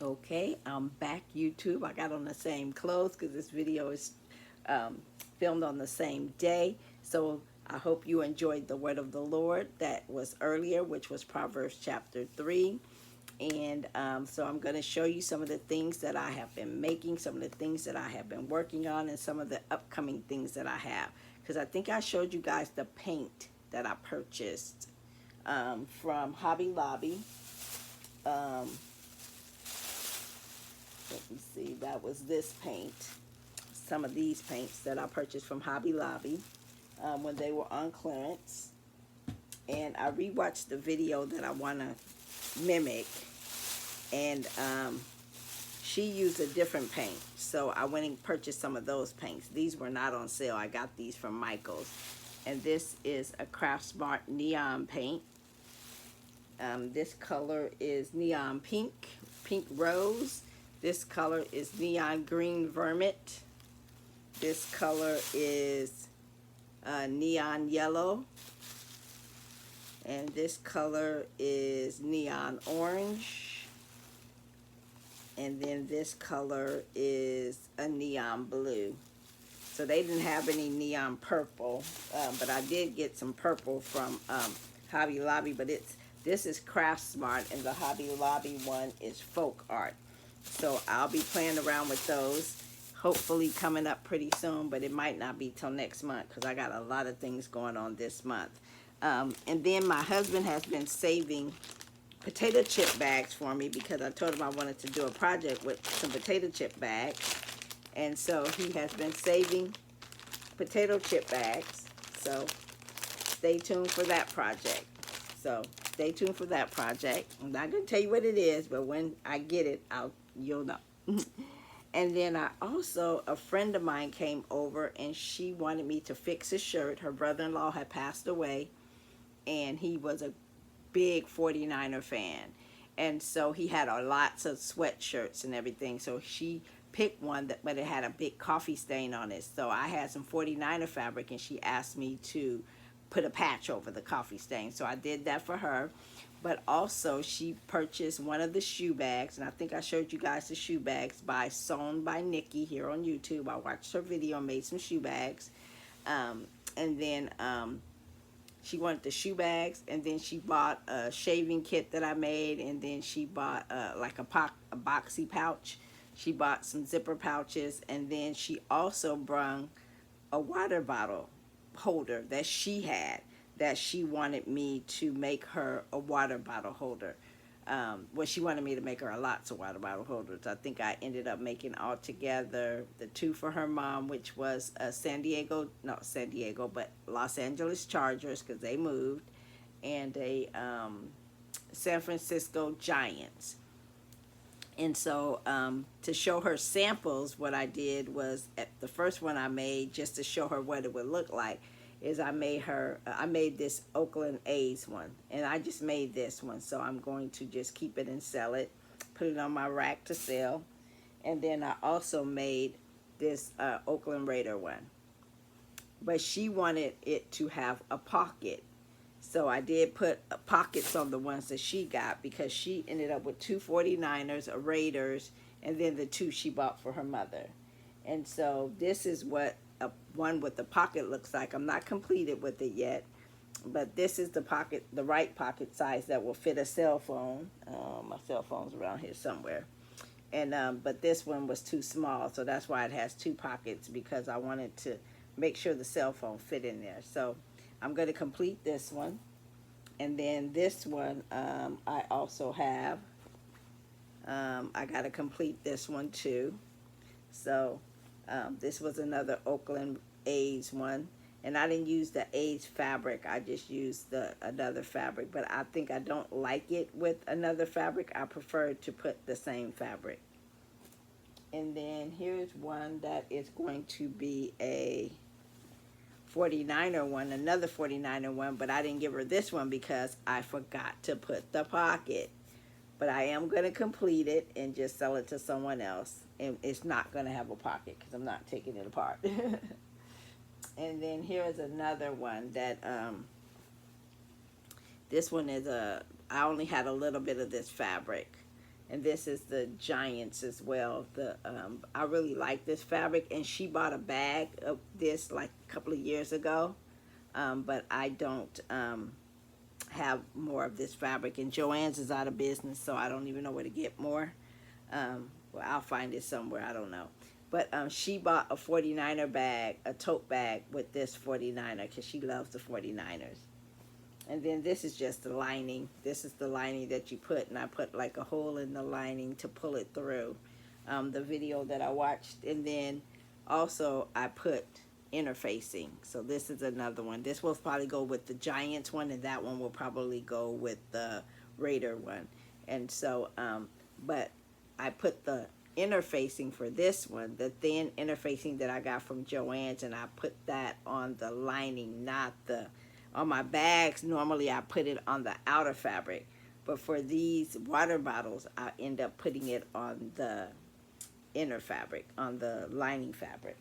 Okay, I'm back, YouTube. I got on the same clothes because this video is um, filmed on the same day. So I hope you enjoyed the word of the Lord that was earlier, which was Proverbs chapter 3. And so I'm going to show you some of the things that I have been making, some of the things that I have been working on, and some of the upcoming things that I have. Because I think I showed you guys the paint that I purchased from Hobby Lobby. Um, Let me see, that was this paint. Some of these paints that I purchased from Hobby Lobby when they were on clearance. And I rewatched the video that I want to mimic. And she used a different paint. So I went and purchased some of those paints. These were not on sale. I got these from Michael's. And this is a Craft Smart neon paint. This color is neon pink, pink rose. This color is neon green vermit. This color is neon yellow. And this color is neon orange. And then this color is a neon blue. So they didn't have any neon purple, but I did get some purple from Hobby Lobby, but this is Craft Smart, and the Hobby Lobby one is Folk Art. So I'll be playing around with those, hopefully coming up pretty soon, but it might not be till next month because I got a lot of things going on this month. And then my husband has been saving potato chip bags for me because I told him I wanted to do a project with some potato chip bags. And so he has been saving potato chip bags. So stay tuned for that project. So stay tuned for that project. I'm not going to tell you what it is, but when I get it, you'll know. And then a friend of mine came over and she wanted me to fix a shirt. Her brother-in-law had passed away and he was a big 49er fan. And so he had lots of sweatshirts and everything. So she picked one, but it had a big coffee stain on it. So I had some 49er fabric and she asked me to put a patch over the coffee stain. So I did that for her. But also she purchased one of the shoe bags, and I think I showed you guys the shoe bags Sewn by Nikki here on YouTube. I watched her video and made some shoe bags. And then she wanted the shoe bags, and then she bought a shaving kit that I made, and then she bought like a boxy pouch. She bought some zipper pouches, and then she also brought a water bottle holder that she had that she wanted me to make her a water bottle holder. Well, she wanted me to make her lots of water bottle holders. I think I ended up making all together the two for her mom, which was a Los Angeles Chargers because they moved, and a San Francisco Giants. And so to show her samples, what I did was, at the first one I made, just to show her what it would look like, is I made this Oakland A's one. And I just made this one. So I'm going to just keep it and sell it, put it on my rack to sell. And then I also made this Oakland Raider one. But she wanted it to have a pocket. So I did put pockets on the ones that she got because she ended up with two 49ers, a Raiders, and then the two she bought for her mother. And so this is what one with the pocket looks like. I'm not completed with it yet, but this is the pocket, the right pocket size that will fit a cell phone. My cell phone's around here somewhere. And but this one was too small, so that's why it has two pockets, because I wanted to make sure the cell phone fit in there. So I'm going to complete this one. And then this one, I also have, I got to complete this one too. So this was another Oakland A's one. And I didn't use the A's fabric. I just used another fabric. But I think I don't like it with another fabric. I prefer to put the same fabric. And then here's one that is going to be a 49er one, another 49er one, but I didn't give her this one because I forgot to put the pocket. But I am going to complete it and just sell it to someone else. And it's not going to have a pocket because I'm not taking it apart. And then here is another one that, this one is I only had a little bit of this fabric. And this is the Giants as well. I really like this fabric, and she bought a bag of this like a couple of years ago, but I don't have more of this fabric, and Joann's is out of business, so I don't even know where to get more. Well, I'll find it somewhere, I don't know. But she bought a 49er bag, a tote bag with this 49er, because she loves the 49ers. And then this is just the lining. This is the lining that you put, and I put like a hole in the lining to pull it through. The video that I watched. And then also I put interfacing. So this is another one. This will probably go with the Giants one, and that one will probably go with the Raider one. And so, but I put the interfacing for this one, the thin interfacing that I got from Joann's, and I put that on the lining, not the, on my bags. Normally I put it on the outer fabric, but for these water bottles I end up putting it on the inner fabric, on the lining fabric.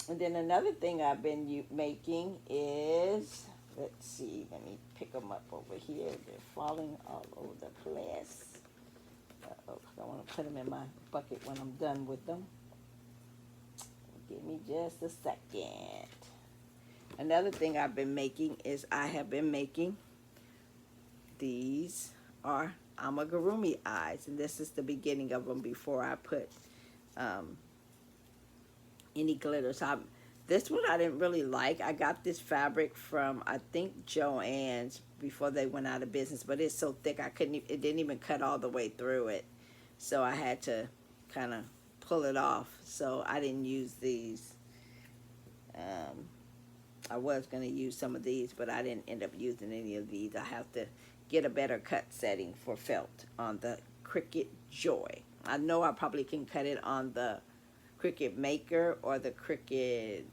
And then another thing I've been making is, let's see, let me pick them up over here. They're falling all over the place. Uh-oh, I want to put them in my bucket when I'm done with them. Give me just a second. Another thing I've been making is I have been making, these are amigurumi eyes, and this is the beginning of them before I put any glitter. So this one I didn't really like. I got this fabric from, I think, Joann's before they went out of business, but it's so thick I couldn't, it didn't even cut all the way through it. So I had to kind of pull it off. So I didn't use these. I was going to use some of these, but I didn't end up using any of these. I have to get a better cut setting for felt on the Cricut Joy. I know I probably can cut it on the Cricut Maker or the Cricut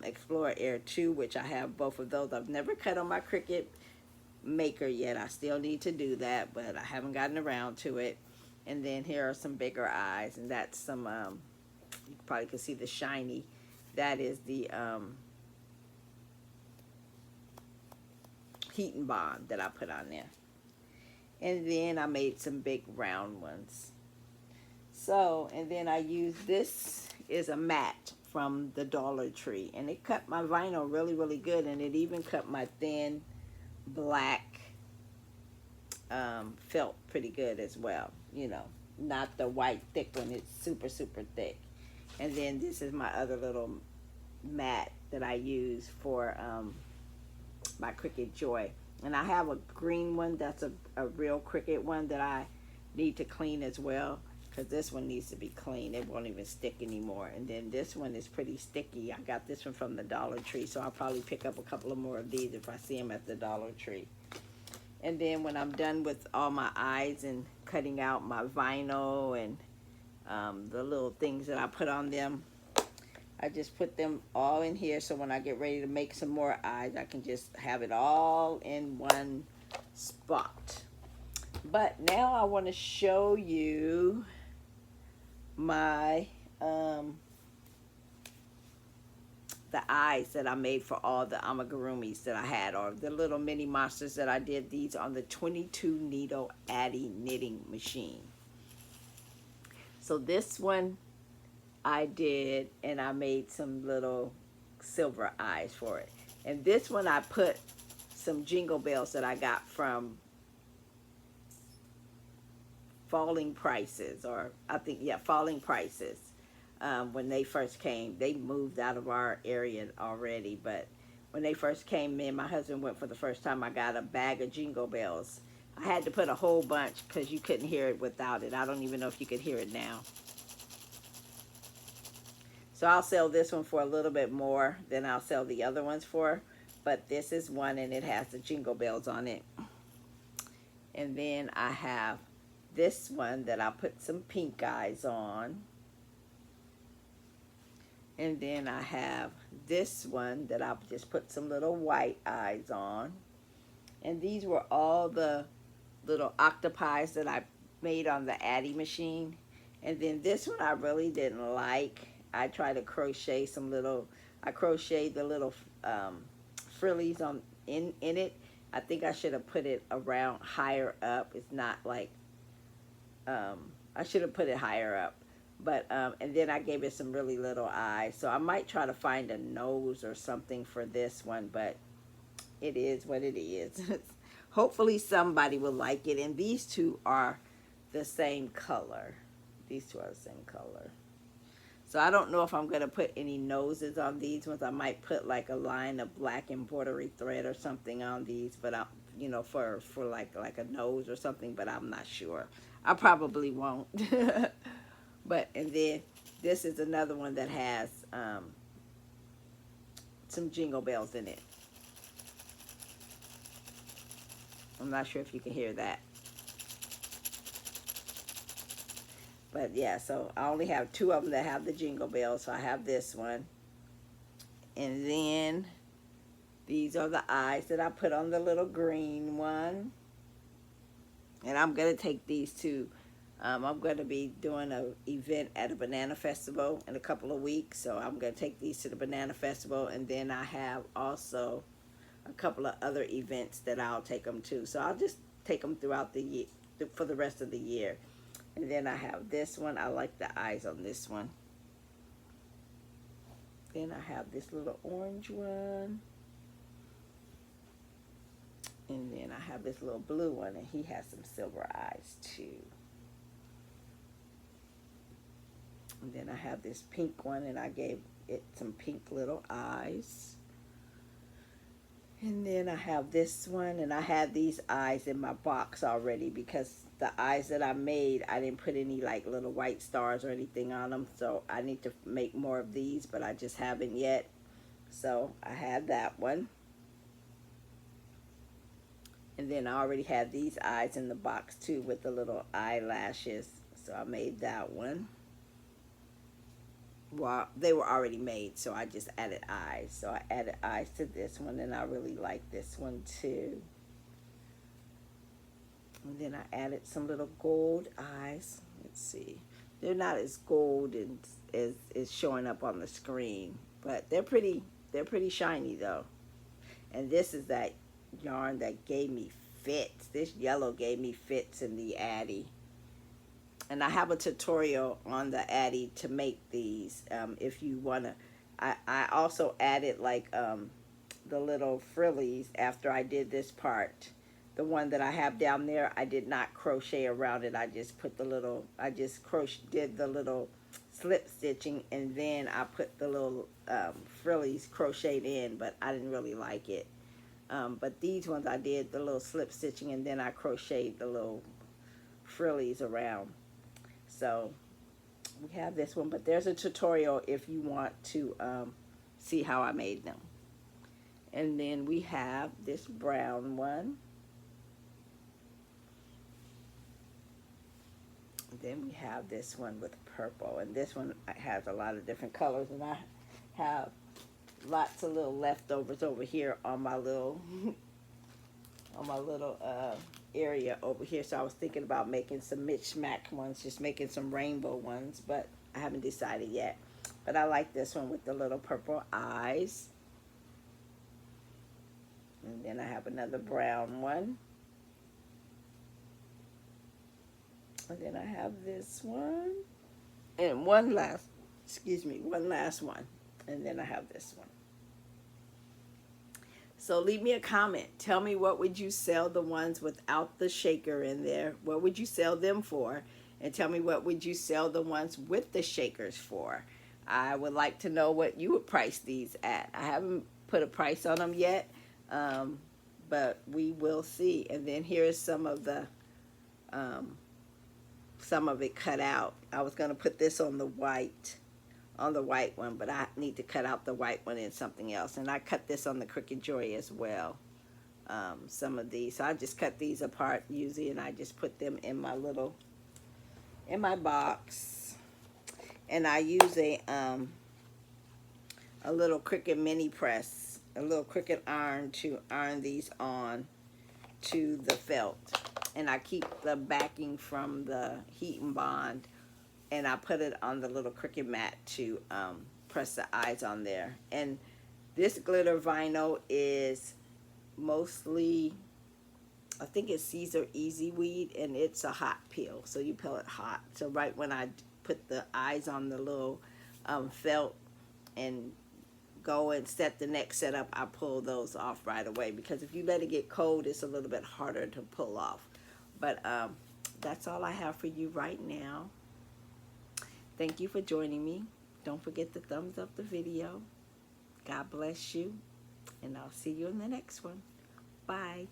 Explorer Air 2, which I have both of those. I've never cut on my Cricut Maker yet. I still need to do that, but I haven't gotten around to it. And then here are some bigger eyes, and that's some, you probably can see the shiny. That is the Heat and Bond that I put on there. And then I made some big round ones. So, and then I used, this is a mat from the Dollar Tree, and it cut my vinyl really, really good, and it even cut my thin black felt pretty good as well. You know, not the white thick one, it's super, super thick. And then this is my other little mat that I use for my Cricut Joy. And I have a green one that's a real Cricut one that I need to clean as well, because this one needs to be clean. It won't even stick anymore. And then this one is pretty sticky. I got this one from the Dollar Tree, so I'll probably pick up a couple of more of these if I see them at the Dollar Tree. And then when I'm done with all my eyes and cutting out my vinyl and the little things that I put on them, I just put them all in here, so when I get ready to make some more eyes, I can just have it all in one spot. But now I want to show you my the eyes that I made for all the amigurumis that I had, or the little mini monsters that I did these on the 22 needle Addi knitting machine. So this one I did, and I made some little silver eyes for it. And this one I put some jingle bells that I got from Falling Prices, or I think, yeah, Falling Prices. When they first came, they moved out of our area already, but when they first came, me and my husband went for the first time. I got a bag of jingle bells. I had to put a whole bunch because you couldn't hear it without it. I don't even know if you could hear it now. So I'll sell this one for a little bit more than I'll sell the other ones for, but this is one, and it has the jingle bells on it. And then I have this one that I put some pink eyes on. And then I have this one that I'll just put some little white eyes on. And these were all the little octopi that I made on the Addi machine. And then this one I really didn't like. I tried to crochet some little, I crocheted the little frillies on in it. I think I should have put it around higher up. It's not like I should have put it higher up. But, and then I gave it some really little eyes. So I might try to find a nose or something for this one, but it is what it is. Hopefully somebody will like it. And these two are the same color. These two are the same color. So I don't know if I'm going to put any noses on these ones. I might put like a line of black embroidery thread or something on these, but I'm, you know, for like a nose or something, but I'm not sure. I probably won't. But, and then this is another one that has some jingle bells in it. I'm not sure if you can hear that. But yeah, so I only have two of them that have the jingle bells. So I have this one. And then these are the eyes that I put on the little green one. And I'm going to take these two. I'm going to be doing an event at a banana festival in a couple of weeks. So I'm going to take these to the banana festival. And then I have also a couple of other events that I'll take them to. So I'll just take them throughout the year, for the rest of the year. And then I have this one. I like the eyes on this one. Then I have this little orange one. And then I have this little blue one, and he has some silver eyes too. And then I have this pink one, and I gave it some pink little eyes. And then I have this one, and I had these eyes in my box already because the eyes that I made, I didn't put any like little white stars or anything on them. So I need to make more of these, but I just haven't yet. So I had that one. And then I already had these eyes in the box too with the little eyelashes. So I made that one. Well, they were already made, so I just added eyes. So I added eyes to this one, and I really like this one too. And then I added some little gold eyes. Let's see. They're not as gold as is showing up on the screen, but they're pretty shiny though. And this is that yarn that gave me fits. This yellow gave me fits in the Addi. And I have a tutorial on the Addi to make these if you want to. I also added like the little frillies after I did this part. The one that I have down there, I did not crochet around it. I just put the little, did the little slip stitching, and then I put the little frillies crocheted in, but I didn't really like it. But these ones I did the little slip stitching, and then I crocheted the little frillies around. So we have this one, but there's a tutorial if you want to see how I made them. And then we have this brown one. And then we have this one with purple, and this one has a lot of different colors, and I have lots of little leftovers over here on my little area over here. So I was thinking about making some mishmash ones, just making some rainbow ones, but I haven't decided yet. But I like this one with the little purple eyes. And then I have another brown one. And then I have this one. And one last one. And then I have this one. So leave me a comment. Tell me, what would you sell the ones without the shaker in there? What would you sell them for? And tell me, what would you sell the ones with the shakers for? I would like to know what you would price these at. I haven't put a price on them yet, but we will see. And then here is some of it cut out. I was going to put this on the white one, but I need to cut out the white one in something else. And I cut this on the Cricut Joy as well. Some of these. So I just cut these apart usually, and I just put them in my box. And I use a little Cricut mini press, a little Cricut iron to iron these on to the felt. And I keep the backing from the Heat and Bond, and I put it on the little Cricut mat to press the eyes on there. And this glitter vinyl is mostly I think it's Caesar Easy Weed, and it's a hot peel, so you peel it hot. So right when I put the eyes on the little felt and go and set the next setup, I pull those off right away, because if you let it get cold, it's a little bit harder to pull off. But that's all I have for you right now. Thank you for joining me. Don't forget to thumbs up the video. God bless you, and I'll see you in the next one. Bye.